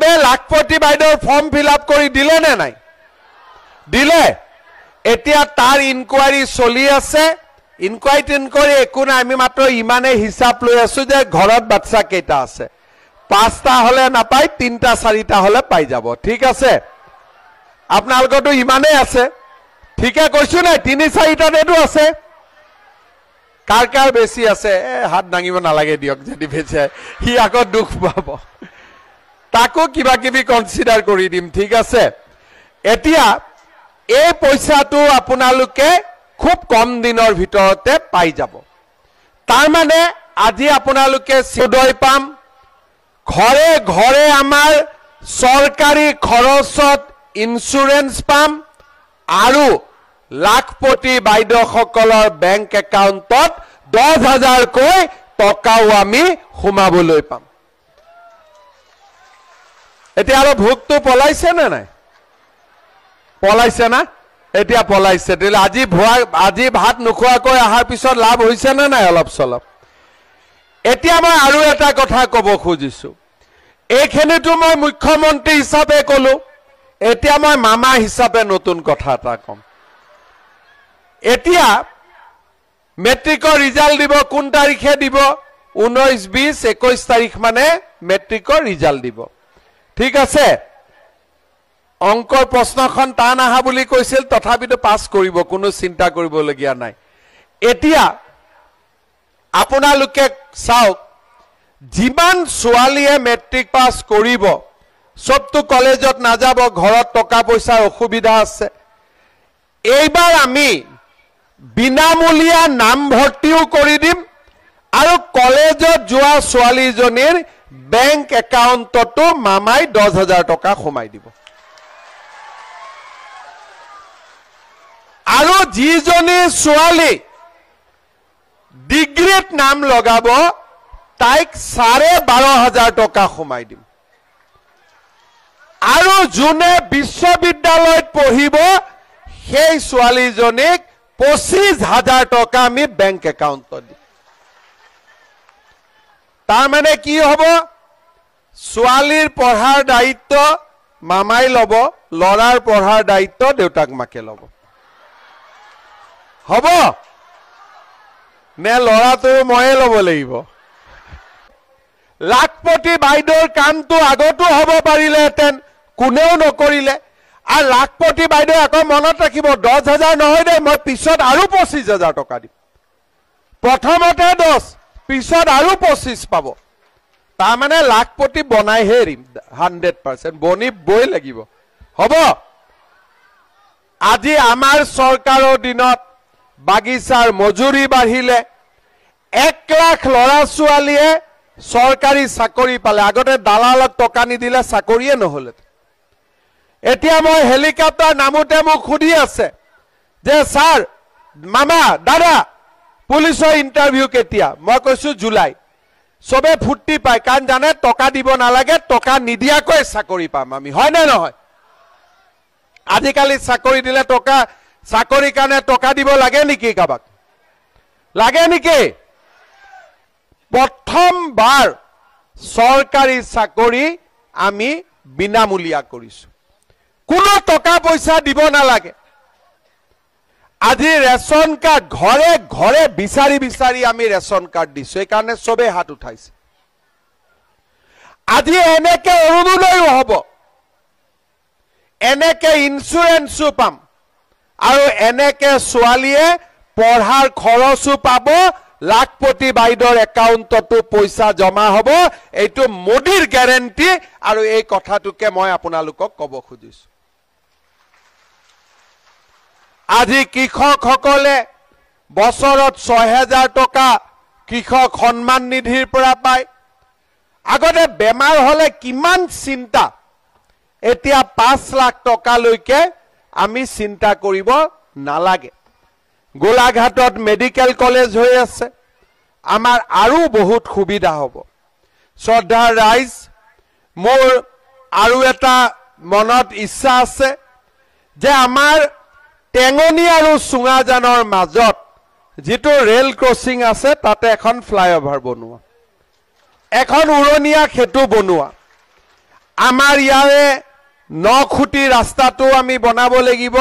চবে লাখপতি বাইদেউৰ form fill up কৰি দিলে নে নাই দিলে এতিয়া তাৰ ইনকোয়াৰি চলি আছে ইনকোয়াৰি একো নাই আমি মাত্ৰ ইমানে হিচাপ লৈ আছো যে ঘৰত বাচ্চা কেইটা আছে 5টা হলে নাপাই 3টা 4টা হলে পাই যাব ঠিক আছে আপোনালোকৰটো ইমানে আছে ঠিকে কৈছো নাই 3-4টাতেটো আছে কাৰ বেছি আছে হাত দাঙিব নালাগে দিয়ক যদি বেছি হি আকৌ দুখ পাব তাকো কিবা কিবি কনসিডাৰ কৰি দিম ঠিক আছে এতিয়া এই পইচাটো আপোনালোকে খুব কম দিনৰ ভিতৰতে পাই যাব তাৰ মানে আজি আপোনালোকে সুদয় পাম ঘৰে ঘৰে আমাৰ সৰকাৰি খৰচত ইন্সুৰেন্স পাম আৰু লাখপতি বাইদেউসকলৰ বেংক একাউণ্টত 10,000 কৈ টকাও আমি সোমাবলৈ পাম এতিয়া আৰু ভোগটো পলাইছে নে নাই পলাইছে না এতিয়া পলাইছে দিলে আজি ভাত নোখোৱাকৈ আহাৰ পিছত লাভ হৈছে নে নাই অলপ চলপ এতিয়া মই আৰু এটা কথা ক'ব খুজিছো এইখিনিটো মই মুখ্যমন্ত্ৰী হিচাপে ক'লো এতিয়া মই মামা হিচাপে নতুন কথা এটা ক'ম এতিয়া মেট্ৰিকৰ ৰিজাল্ট দিব কোন তাৰিখে দিব 19 20 21 তাৰিখ মানে মেট্ৰিকৰ ৰিজাল্ট দিব ঠিক আছে অংকৰ প্ৰশ্নখন টান আহা বুলি কৈছিল তথাপিতো পাস কৰিব কোনো চিন্তা কৰিবলগীয়া নাই এতিয়া আপোনালোকে চাওক যিমান ছোৱালীয়ে মেট্ৰিক পাস কৰিব সবটো কলেজত নাযাব ঘৰত টকা পইচাৰ অসুবিধা আছে এইবাৰ আমি বিনামূলীয়া নাম ভৰ্তিও কৰি দিম আৰু কলেজত যোৱা ছোৱালীজনীৰ বেংক একাউণ্টতো মামাই 10,000 টকা সোমাই দিব আৰু যিজনী ছোৱালী ডিগ্ৰীত নাম লগাব তাইক 12,500 টকা সোমাই দিম আৰু যোনে বিশ্ববিদ্যালয়ত পঢ়িব সেই ছোৱালীজনীক 25,000 টকা আমি বেংক একাউণ্টত দিম তাৰ মানে কি হ'ব ছোৱালীৰ পঢ়াৰ দায়িত্ব মামাই ল'ব লৰাৰ পঢ়াৰ দায়িত্ব দেউতাক মাকে ল'ব হ'ব নে লৰাটো ময়ে ল'ব লাগিব লাখপতি বাইদেউৰ কামটো আগতো হ'ব পাৰিলেহেঁতেন কোনেও নকৰিলে আৰু লাখপতি বাইদেউ আকৌ মনত ৰাখিব 10,000 নহয় দে মই পিছত আৰু 25,000 টকা দিম প্ৰথমতে 10 পিছত আৰু 25 পাব তাৰ মানে লাখপতি বনাইহে এৰিম 100% বনিবই লাগিব হ'ব আজি আমাৰ চৰকাৰৰ দিনত বাগিচাৰ মজুৰি বাঢ়িলে 1 লাখ ল'ৰা ছোৱালীয়ে চৰকাৰী চাকৰি পালে আগতে দালালত টকা নিদিলে চাকৰিয়ে নহলে এতিয়া মই হেলিকপ্টাৰ নামতে মোক খুদি আছে যে স্যাৰ মামা দাদা পুলিচৰ ইন্টাৰভিউ কেতিয়া মই কৈছো জুলাই সবে ফুটি পায় কাৰণ জানে টকা দিব নালাগে টকা নিদিয়াকৈ চাকৰি পাম আমি হয় নে নহয় আজিকালি চাকৰি দিলে টকা চাকৰি কাৰণে টকা দিব লাগে নেকি কাবাক লাগে নেকি প্ৰথমবাৰ চৰকাৰী চাকৰি আমি বিনামূলীয়া কৰিছো কোনো টকা পইচা দিব নালাগে আজি ৰেশন কাৰ্ড ঘৰে ঘৰে বিচাৰি বিচাৰি আমি ৰেশন কাৰ্ড দিছো এই কাৰণে সবে হাত উঠাইছে আজি এনেকে অৰুণোদয়ও হ'ব এনেকে ইন্সুৰেন্সও পাম আৰু এনেকে ছোৱালীয়ে পঢ়াৰ খৰচও পাব লাখপতি বাইদেউৰ একাউণ্টতো পইচা জমা হ'ব এইটো মোদীৰ গ্যাৰান্টি আৰু এই কথাটোকে মই আপোনালোকক ক'ব খুজিছো আজি কৃষকসকলে বছৰত 6,000 টকা কৃষক সন্মান নিধিৰ পৰা পায় আগতে বেমাৰ হলে কিমান চিন্তা এতিয়া 5 লাখ টকা লৈকে আমি চিন্তা কৰিব নালাগে গোলাঘাটত মেডিকেল কলেজ হৈ আছে আমাৰ আৰু বহুত সুবিধা হ'ব শ্ৰদ্ধাৰ ৰাইজ মোৰ আৰু এটা মনত ইচ্ছা আছে যে আমাৰ টেঙনি আৰু সুঙাজানৰ মাজত যেটো ৰেল ক্ৰসিং আছে তাতে এখন ফ্লাইওভাৰ বনোৱা এখন উৰণীয়া খেতু বনোৱা আমাৰ ইয়াৰে 9 খুঁটি ৰাস্তাটো আমি বনাব লাগিব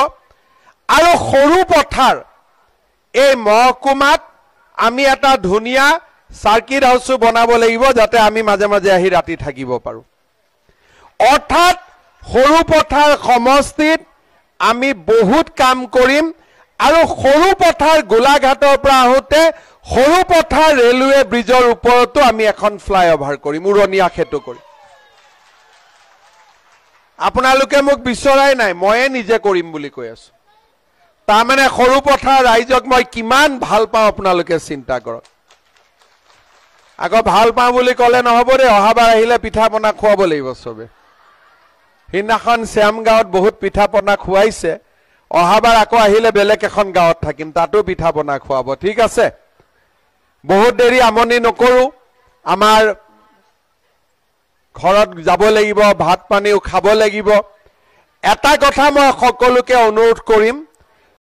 আৰু সৰু পথাৰ এই মহকুমাত আমি এটা ধুনীয়া সাৰ্কিট হাউসো বনাব লাগিব যাতে আমি মাজে মাজে আহি ৰাতি থাকিব পাৰো অৰ্থাৎ সৰু পথাৰ সমষ্টিত আমি বহুত কাম কৰিম আৰু সৰু পথাৰ গোলাঘাটৰ পৰা আহোতে সৰু পথাৰ ৰেলৱে ব্ৰিজৰ ওপৰতো আমি এখন ফ্লাইঅভাৰ কৰিম উৰণীয়া সেতু কৰিম আপোনালোকে মোক বিচৰাই নাই ময়ে নিজে কৰিম বুলি কৈ আছো তাৰ মানে সৰু পথাৰ ৰাইজক মই কিমান ভাল পাওঁ আপোনালোকে চিন্তা কৰক আগৰ ভাল পাওঁ বুলি ক'লে নহব দে অহাবাৰ আহিলে পিঠা পনা খুৱাব লাগিব সবে হিনাখন শ্যামগাঁৱত বহুত পিঠা পনা খুৱাইছে অহাবাৰ আকৌ আহিলে বেলেগ এখন গাঁৱত থাকিম তাতো পিঠা পনা খুৱাব ঠিক আছে বহুত দেৰি আমনি নকৰো আমাৰ ঘৰত যাব লাগিব ভাত পানীও খাব লাগিব এটা কথা মই সকলোকে অনুৰোধ কৰিম